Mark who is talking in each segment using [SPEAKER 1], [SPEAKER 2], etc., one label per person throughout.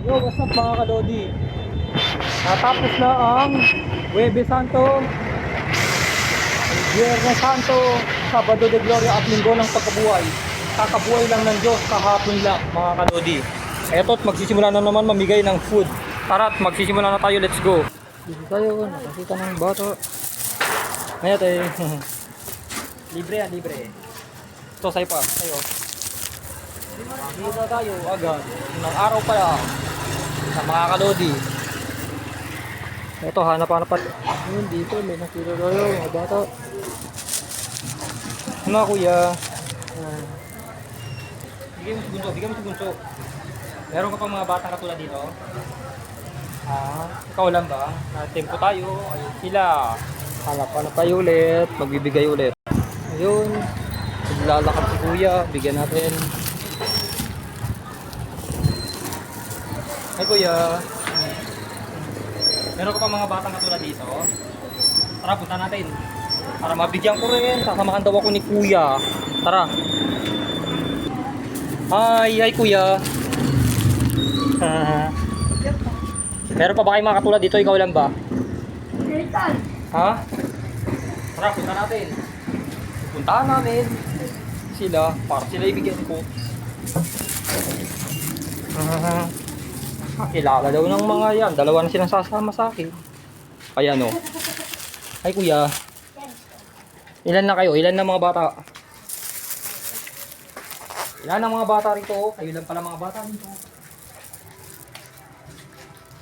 [SPEAKER 1] Yo, what's up mga kalodi? Natapos na ang Huwebes Santo, Biyernes Santo, Sabado de Gloria at Linggo ng Pagkabuhay. Kakabuhay lang ng Diyos kahapon lang mga kalodi. Eto't magsisimula na naman mamigay ng food. Tara't magsisimula na tayo, let's go. Dito tayo, nakakita ng bata. Ngayon tayo. Libre yan, libre. Ito, sa'yo pa, sa'yo. Makita tayo agad ng araw pa lang sa mga kalodi. Ito, hanap-hanap pa. Yun, dito, may nakita tayo, mga bata. Ano kuya? Bigyan mo si Bunso, bigyan mo si Bunso. Meron ka pang mga batang katulad dito? Ikaw lang ba? Tempo tayo, ayun sila. Hanap-hanap tayo ulit, magbibigay ulit. Ayun, naglalakad si kuya, bigyan natin. Ay kuya, meron ka pa mga batang katulad dito? Tara, punta natin. Para mabigyan ko rin, sasamahan daw ako ni kuya. Tara. Hi kuya. Meron pa ba kayong mga katulad dito? Ikaw lang ba? Ha? Tara, punta natin. Puntahan namin sila para sila ibigyan ko. Kilala daw ng mga yan. Dalawa na silang sasama sa akin. Kaya no. Ay kuya. Ilan na kayo? Ilan na mga bata? Ilan na mga bata rito? Kayo lang pala mga bata rito.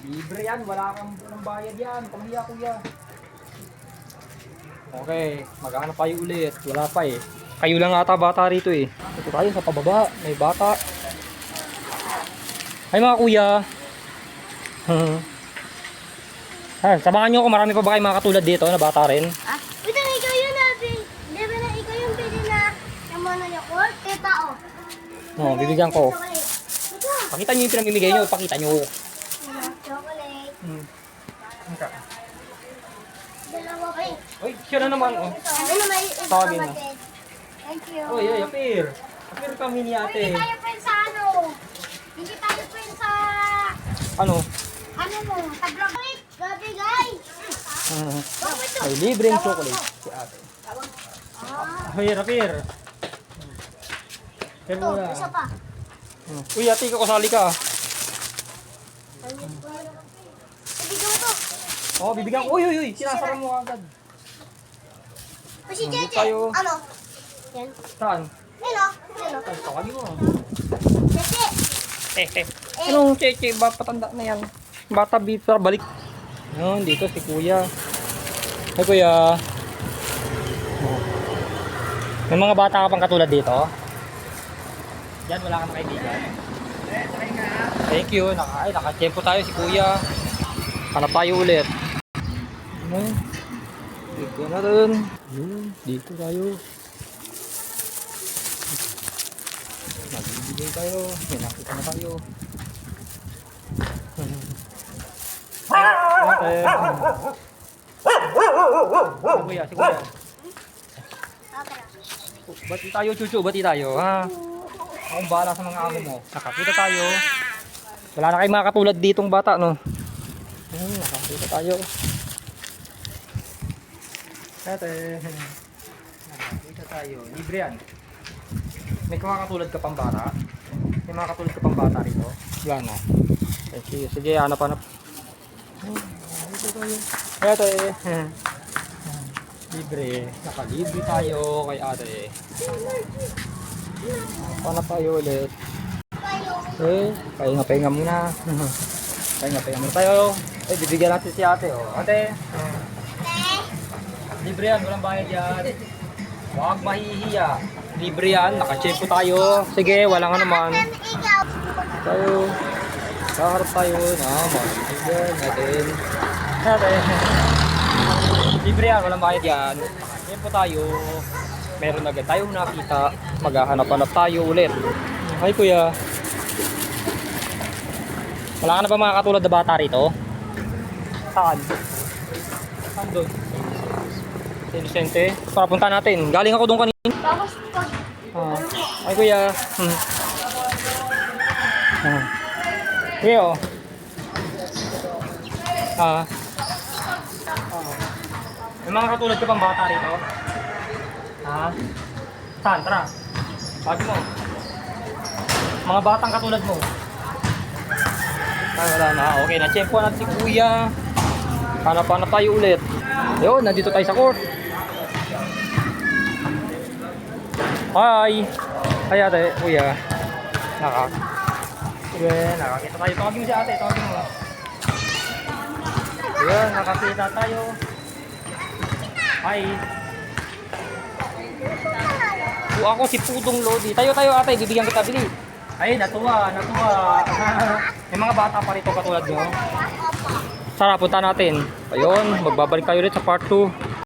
[SPEAKER 1] Libre yan. Wala kang bayad yan. Panghiya kuya. Okay. Maghanap tayo ulit. Wala pa eh. Kayo lang ata bata rito eh. Ito tayo sa pababa. May bata. Ay mga kuya. Samahan nyo ako. Marami pa ba kayo mga katulad dito na bata rin?
[SPEAKER 2] Wait lang, ikaw yun natin. Di ba na ikaw yung pwede na yung mga yakult? Kita o.
[SPEAKER 1] Oo, bibigyan ko.
[SPEAKER 2] Ito.
[SPEAKER 1] Pakita nyo yung pinamimigay nyo. Pakita nyo.
[SPEAKER 2] Chocolate.
[SPEAKER 1] Okay.
[SPEAKER 2] Dalawa pa eh.
[SPEAKER 1] Uy, siya na naman. Oh.
[SPEAKER 2] Ano naman yung
[SPEAKER 1] Tawagin na.
[SPEAKER 2] kapatid? Thank you.
[SPEAKER 1] Uy, appear. Appear kami ni ate.
[SPEAKER 2] Hindi tayo friends sa ano. Hindi tayo friends sa
[SPEAKER 1] Ano?
[SPEAKER 2] ano mo. Sa chocolate. Gabi guys.
[SPEAKER 1] May libreng chocolate si ate. Uy, appear. Appear
[SPEAKER 2] Ito,
[SPEAKER 1] muna.
[SPEAKER 2] isa pa.
[SPEAKER 1] Uy, ate, kasali ka.
[SPEAKER 2] Ibigay mo to.
[SPEAKER 1] Oh, bibigyan ko. Uy. Sinasara mo agad.
[SPEAKER 2] O si
[SPEAKER 1] Hindi
[SPEAKER 2] Cheche.
[SPEAKER 1] tayo.
[SPEAKER 2] Ano? Yan.
[SPEAKER 1] Saan?
[SPEAKER 2] Yan o. Yan o.
[SPEAKER 1] Ay, tawagin mo.
[SPEAKER 2] Cheche.
[SPEAKER 1] Anong cheche? Ba, patanda na yan. Bata bita, balik. Yun, dito si kuya. Ay, kuya. May mga bata ka pang katulad dito? Yan, wala kang kaibigan. Thank you. Naka-tempo tayo si kuya. Hanap tayo ulit. Ayun. Dito na rin. Ayun, dito tayo. Nagbibigay tayo. May nakita na tayo. Okay. Si kuya, si kuya. Bati tayo, chuchu. Bati tayo, ha? Akong bahala sa mga amo mo. Nakakita tayo. Wala na kayong mga katulad ditong bata, no? Nakakita tayo. Ate. Nakakita tayo. Libre yan. May mga katulad ka pang bata? May mga katulad ka pang bata rito? Wala na. Okay, sige, hanap-hanap. Dito tayo. Ate. Libre. Nakalibre tayo kay ate. Hanap tayo ulit. Okay, pahinga muna. Pahinga muna tayo. Bibigyan natin si ate. Oh. Ate. Libre yan, walang bayad yan. Huwag mahihiya. Libre yan, nakachempo tayo. Sige, walang ano man. Tayo. Kaharap tayo na magbibigyan natin. Ate. Libre yan, walang bayad yan. Nakachempo tayo. Meron agad tayong nakita. Maghahanap-hanap tayo ulit. Ay kuya. Wala ka na ba mga katulad na bata rito? Saan? Saan doon? Vicente. Para punta natin. Galing ako doon kanina.
[SPEAKER 2] Tapos pag
[SPEAKER 1] Ay kuya. Sige oh. Ah. Oo. May mga katulad ka pang bata rito? Ha? Saan? Tara. Sabi mo. Mga batang katulad mo. Ay, wala na. Okay, na-check natin si Kuya. Hanap-hanap tayo ulit. Yun, nandito tayo sa court. Hi! Hi ate, Kuya. Sige, nakakita tayo. Tawagin mo si ate, tawagin mo. Ayan, nakakita tayo. Hi! Ako si Pudong Lodi. Tayo ate, bibigyan kita, bili. Ay, natuwa. May mga bata pa rito katulad nyo. Tara, punta natin. Ayun, magbabalik tayo ulit sa part 2.